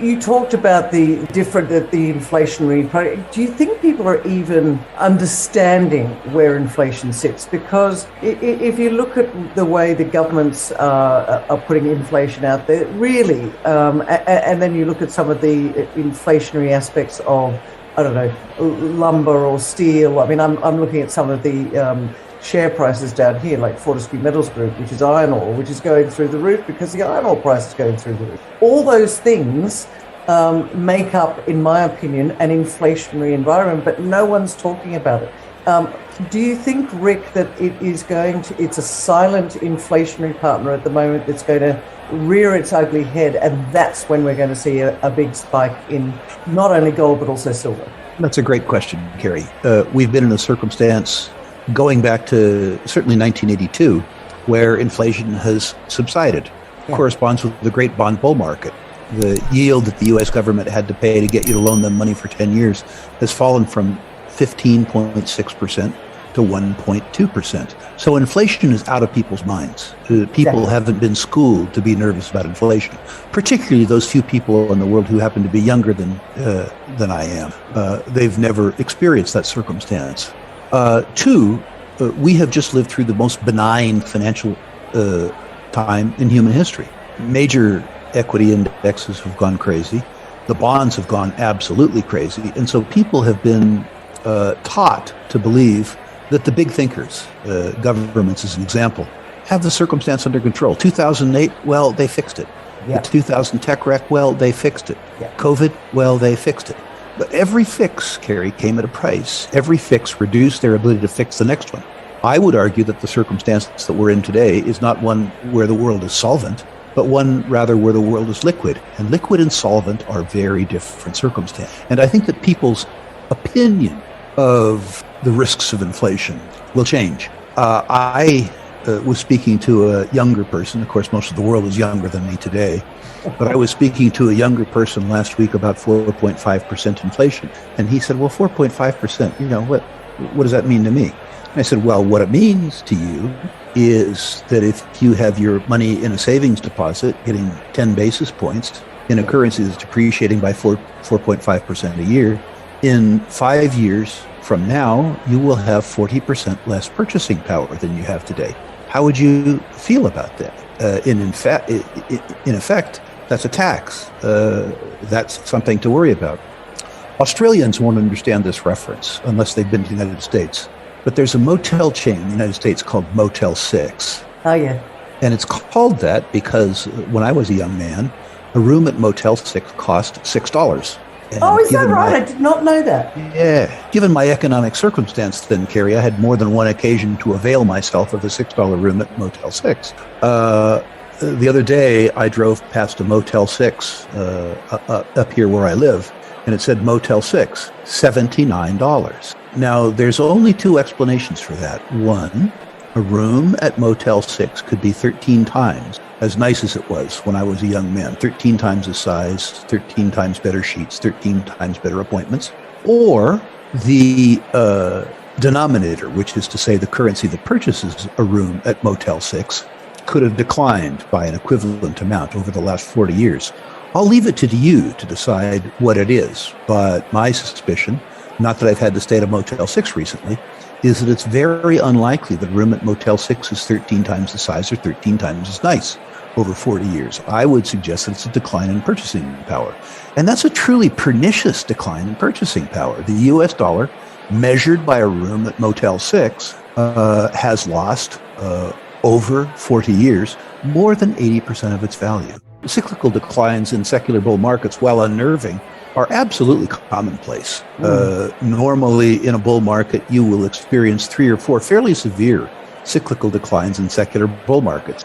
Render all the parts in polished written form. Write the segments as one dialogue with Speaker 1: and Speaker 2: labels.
Speaker 1: You talked about the inflationary. Do you think people are even understanding where inflation sits? Because if you look at the way the governments are putting inflation out there, really, and then you look at some of the inflationary aspects of, I don't know, lumber or steel. I mean, I'm looking at some of the share prices down here, like Fortescue Metals Group, which is iron ore, which is going through the roof because the iron ore price is going through the roof. All those things make up, in my opinion, an inflationary environment, but no one's talking about it. Do you think, Rick, that it's a silent inflationary partner at the moment that's going to rear its ugly head, and that's when we're going to see a big spike in not only gold, but also silver?
Speaker 2: That's a great question, Kerry. We've been in a circumstance going back to certainly 1982, where inflation has subsided. Yeah. Corresponds with the great bond bull market. The yield that the U.S. government had to pay to get you to loan them money for 10 years has fallen from 15.6% to 1.2%. So inflation is out of people's minds. People haven't been schooled to be nervous about inflation, particularly those few people in the world who happen to be younger than I am. They've never experienced that circumstance. Two, we have just lived through the most benign financial time in human history. Major equity indexes have gone crazy. The bonds have gone absolutely crazy. And so people have been taught to believe that the big thinkers, governments as an example, have the circumstance under control. 2008, well, they fixed it. Yeah. The 2000 tech wreck, well, they fixed it. Yeah. COVID, well, they fixed it. But every fix, Kerry, came at a price. Every fix reduced their ability to fix the next one. I would argue that the circumstance that we're in today is not one where the world is solvent, but one rather where the world is liquid. And liquid and solvent are very different circumstances. And I think that people's opinion of the risks of inflation will change. I was speaking to a younger person. Of course, most of the world is younger than me today. But I was speaking to a younger person last week about 4.5% inflation. And he said, well, 4.5%, what does that mean to me? And I said, well, what it means to you is that if you have your money in a savings deposit getting 10 basis points in a currency that's depreciating by 4.5% a year, in 5 years from now, you will have 40% less purchasing power than you have today. How would you feel about that? In effect, that's a tax. That's something to worry about. Australians won't understand this reference unless they've been to the United States. But there's a motel chain in the United States called Motel 6.
Speaker 1: Oh, yeah.
Speaker 2: And it's called that because when I was a young man, a room at Motel 6 cost $6.
Speaker 1: And is that right? I did not know that.
Speaker 2: Yeah. Given my economic circumstance then, Kerry, I had more than one occasion to avail myself of a $6 room at Motel 6. The other day, I drove past a Motel 6 up here where I live, and it said Motel 6, $79. Now, there's only two explanations for that. One, a room at Motel 6 could be 13 times as nice as it was when I was a young man. 13 times the size, 13 times better sheets, 13 times better appointments. Or the denominator, which is to say the currency that purchases a room at Motel 6, could have declined by an equivalent amount over the last 40 years. I'll leave it to you to decide what it is, but my suspicion, not that I've had to stay at a Motel 6 recently, is that it's very unlikely that a room at Motel 6 is 13 times the size or 13 times as nice over 40 years. I would suggest that it's a decline in purchasing power. And that's a truly pernicious decline in purchasing power. The US dollar, measured by a room at Motel 6, has lost over 40 years more than 80% of its value. Cyclical declines in secular bull markets, while unnerving, are absolutely commonplace. Normally, in a bull market, you will experience 3 or 4 fairly severe cyclical declines in secular bull markets.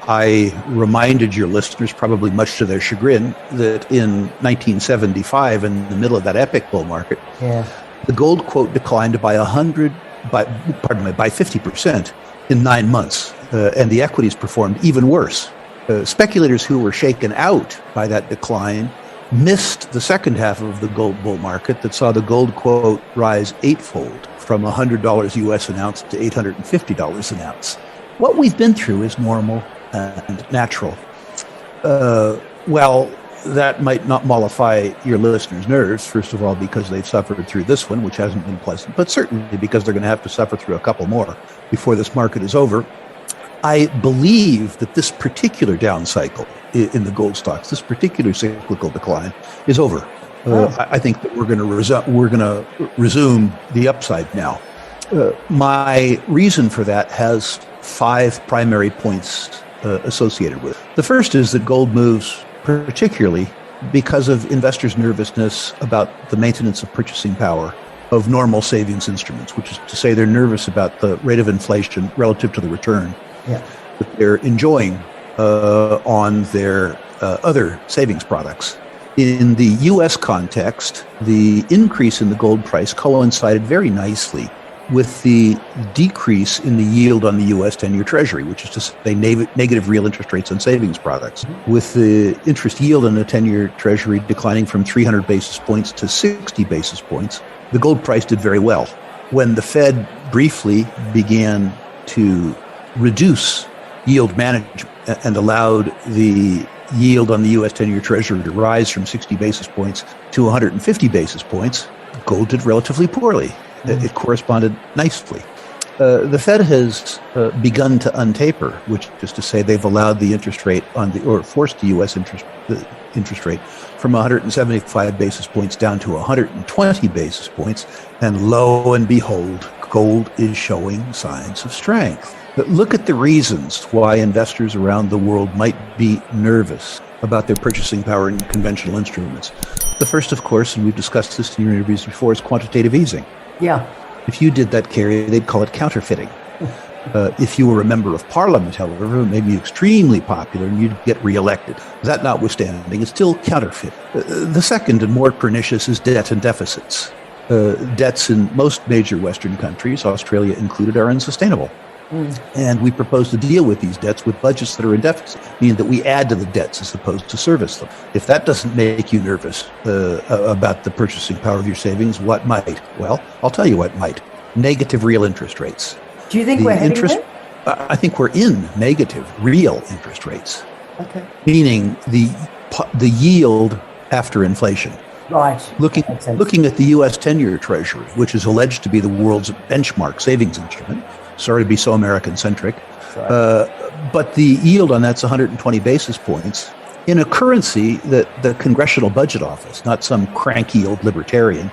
Speaker 2: I reminded your listeners, probably much to their chagrin, that in 1975, in the middle of that epic bull market, the gold quote declined by 50% in 9 months, and the equities performed even worse. Speculators who were shaken out by that decline missed the second half of the gold bull market that saw the gold quote rise 8-fold from $100 US an ounce to $850 an ounce. What we've been through is normal and natural. Well, that might not mollify your listeners' nerves, first of all, because they've suffered through this one, which hasn't been pleasant, but certainly because they're going to have to suffer through a couple more before this market is over. I believe that this particular down cycle in the gold stocks, this particular cyclical decline, is over. I think that we're going to resume the upside now. My reason for that has 5 primary points associated with it. The first is that gold moves particularly because of investors' nervousness about the maintenance of purchasing power of normal savings instruments, which is to say they're nervous about the rate of inflation relative to the return that they're enjoying on their other savings products. In the U.S. context, the increase in the gold price coincided very nicely with the decrease in the yield on the U.S. 10-year Treasury, which is to say negative real interest rates on savings products. With the interest yield on the 10-year Treasury declining from 300 basis points to 60 basis points, the gold price did very well. When the Fed briefly began to reduce yield management and allowed the yield on the U.S. 10-year Treasury to rise from 60 basis points to 150 basis points, gold did relatively poorly. It corresponded nicely. The Fed has begun to untaper, which is to say they've allowed the interest rate or forced the U.S. interest rate from 175 basis points down to 120 basis points, and lo and behold, gold is showing signs of strength. But look at the reasons why investors around the world might be nervous about their purchasing power in conventional instruments. The first, of course, and we've discussed this in your interviews before, is quantitative easing. Yeah. If you did that, Carrie, they'd call it counterfeiting. If you were a member of parliament, however, it made you extremely popular and you'd get reelected. That notwithstanding, it's still counterfeit. The second and more pernicious is debt and deficits. Debts in most major Western countries, Australia included, are unsustainable. And we propose to deal with these debts with budgets that are in deficit, meaning that we add to the debts as opposed to service them. If that doesn't make you nervous about the purchasing power of your savings, what might? Well, I'll tell you what might. Negative real interest rates.
Speaker 1: Do you think we're heading there?
Speaker 2: I think we're in negative real interest rates.
Speaker 1: Okay.
Speaker 2: Meaning the yield after inflation.
Speaker 1: Right.
Speaker 2: Looking at the U.S. 10-year Treasury, which is alleged to be the world's benchmark savings instrument. Sorry to be so American-centric. But the yield on that's 120 basis points in a currency that the Congressional Budget Office, not some cranky old libertarian,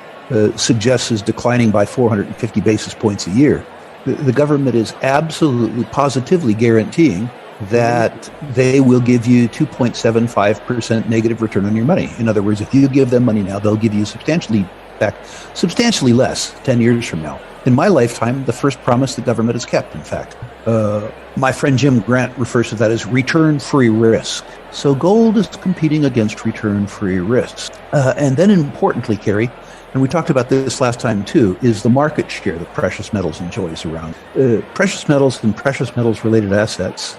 Speaker 2: suggests is declining by 450 basis points a year. The government is absolutely, positively guaranteeing that they will give you 2.75% negative return on your money. In other words, if you give them money now, they'll give you substantially less 10 years from now. In my lifetime, the first promise the government has kept, in fact. My friend Jim Grant refers to that as return-free risk. So gold is competing against return-free risks. And then importantly, Carrie, and we talked about this last time too, is the market share that precious metals enjoys around. Precious metals and precious metals-related assets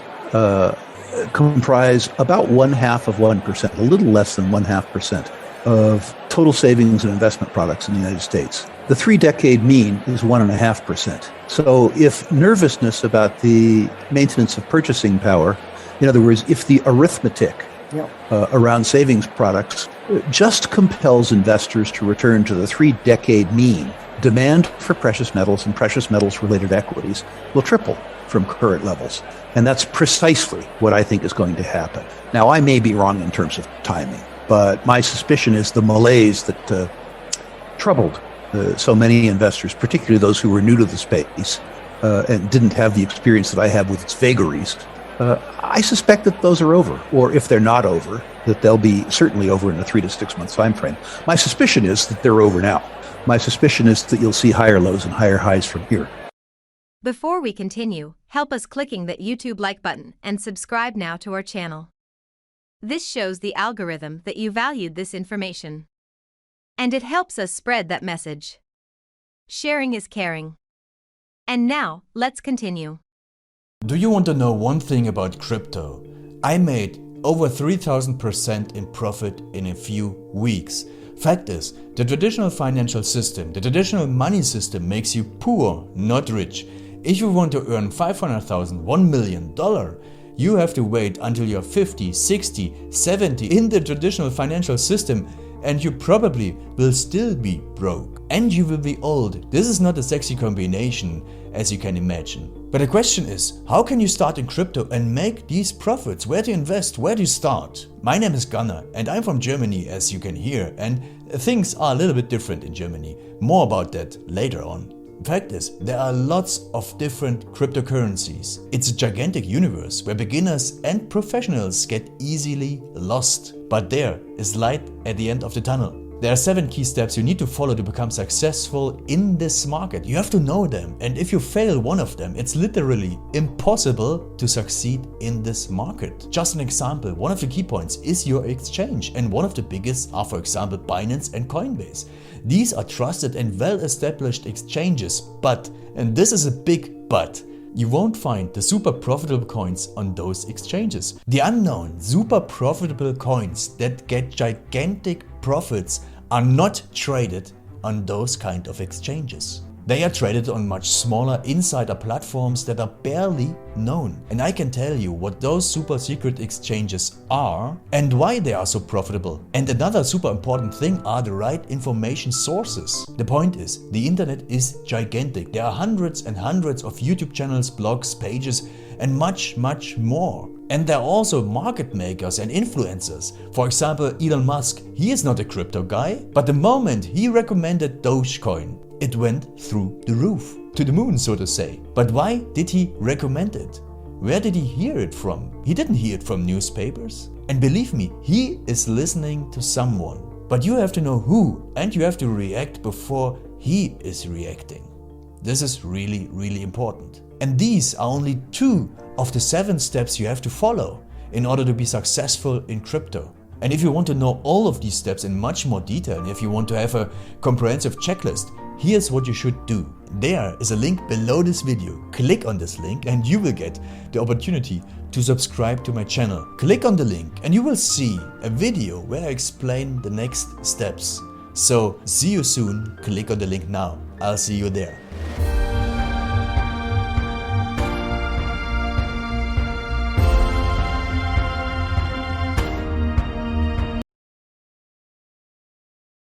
Speaker 2: comprise about 0.5%, a little less than 0.5% of total savings and investment products in the United States. The 3-decade mean is 1.5%. So if nervousness about the maintenance of purchasing power, in other words, if the arithmetic around savings products just compels investors to return to the 3-decade mean, demand for precious metals and precious metals-related equities will triple from current levels. And that's precisely what I think is going to happen. Now, I may be wrong in terms of timing, but my suspicion is the malaise that troubled so many investors, particularly those who were new to the space and didn't have the experience that I have with its vagaries. I suspect that those are over, or if they're not over, that they'll be certainly over in a 3 to 6 month time frame. My suspicion is that they're over now. My suspicion is that you'll see higher lows and higher highs from here.
Speaker 3: Before we continue, help us clicking that YouTube like button and subscribe now to our channel. This shows the algorithm that you valued this information. And it helps us spread that message. Sharing is caring. And now, let's continue.
Speaker 4: Do you want to know one thing about crypto? I made over 3,000% in profit in a few weeks. Fact is, the traditional financial system, the traditional money system makes you poor, not rich. If you want to earn $500,000, $1 million, You have to wait until you're 50, 60, 70 in the traditional financial system, and you probably will still be broke. And you will be old. This is not a sexy combination, as you can imagine. But the question is, how can you start in crypto and make these profits? Where to invest? Where to start? My name is Gunnar and I'm from Germany, as you can hear, and things are a little bit different in Germany. More about that later on. Fact is, there are lots of different cryptocurrencies. It's a gigantic universe where beginners and professionals get easily lost. But there is light at the end of the tunnel. There are 7 key steps you need to follow to become successful in this market. You have to know them, and if you fail one of them, it's literally impossible to succeed in this market. Just an example, one of the key points is your exchange, and one of the biggest are, for example, Binance and Coinbase. These are trusted and well-established exchanges, but, and this is a big but, you won't find the super profitable coins on those exchanges. The unknown super profitable coins that get gigantic profits are not traded on those kind of exchanges. They are traded on much smaller insider platforms that are barely known. And I can tell you what those super secret exchanges are and why they are so profitable. And another super important thing are the right information sources. The point is, the internet is gigantic. There are hundreds and hundreds of YouTube channels, blogs, pages, and much more. And there are also market makers and influencers. For example, Elon Musk, he is not a crypto guy, but the moment he recommended Dogecoin, it went through the roof, to the moon, so to say. But why did he recommend it? Where did he hear it from? He didn't hear it from newspapers. And believe me, he is listening to someone. But you have to know who, and you have to react before he is reacting. This is really important. And these are only 2 of the 7 steps you have to follow in order to be successful in crypto. And if you want to know all of these steps in much more detail, and if you want to have a comprehensive checklist, here's what you should do. There is a link below this video. Click on this link and you will get the opportunity to subscribe to my channel. Click on the link and you will see a video where I explain the next steps. So see you soon. Click on the link now. I'll see you there.